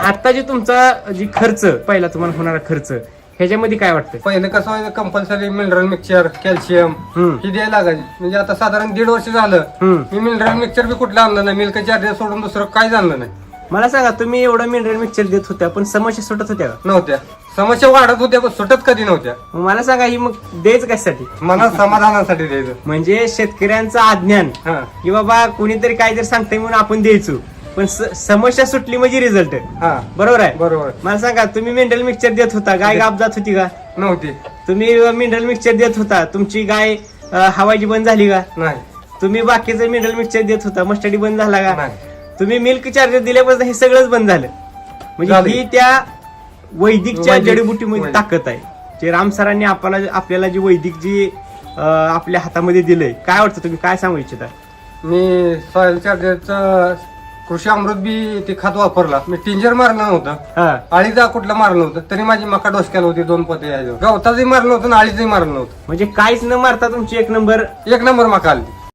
आता जे तुमचा जी खर्च पहिला तुम्हाला होणारा खर्च ह्याच्यामध्ये काय वाटतं? पहिलं कसं व्हायचं कंपल्सरी मिनरल मिक्सचर कॅल्शियम ही द्यायला लागायची. म्हणजे आता साधारण 1.5 वर्ष झालं मी मिनरल मिक्सचर बी कुठलं आणलं नाही. मिल्क चार्जर सोडून दुसरं काहीच आणलं नाही. मला सांगा, तुम्ही एवढं मिनरल मिक्सचर देत होत्या पण समस्या सुटत होत्या का? नव्हत्या. समस्या वाढत होत्या पण सुटत कधी नव्हत्या. मग मला सांगा, ही मग द्यायचं कशासाठी? मनात समाधानासाठी द्यायचं. म्हणजे शेतकऱ्यांचं अज्ञान हा की बाबा कुणीतरी काय जर सांगतंय म्हणून आपण द्यायचो, पण समस्या सुटली म्हणजे रिझल्ट. हा बरोबर आहे. बरोबर. मला सांगा, तुम्ही मिनरल मिक्सचर देत होता, गाय गाप जात होती का? नव्हती. तुम्ही मिनरल मिक्सचर देत होता, तुमची गाय हवायची बंद झाली का? नाही. तुम्ही बाकीचं मिनरल मिक्सचर देत होता, मस्टडी बंद झाला का? नाही. तुम्ही मिल्क चार्जर दिल्यापासून हे सगळंच बंद झालं. म्हणजे ही त्या वैदिकच्या जडीबुटीमध्ये ताकद आहे, जे राम सरांनी आपल्याला जी वैदिक जी आपल्या हातामध्ये दिलंय. काय वाटतं, तुम्ही काय सांगू इच्छिता? मी सॉइल चार्जरचं कृषी अमृत बी ते खत वापरला. मी टिंजर मारलं नव्हतं, हा, आळीचा कुठलं मारलं नव्हतं, तरी माझी मका डोसक्याला होती. 2 पोते यायचं. गवताचंही मारलं नव्हतं आणि आळीचंही मारलं नव्हतं. म्हणजे काहीच न मारता तुमची 1 नंबर एक नंबर मका आली.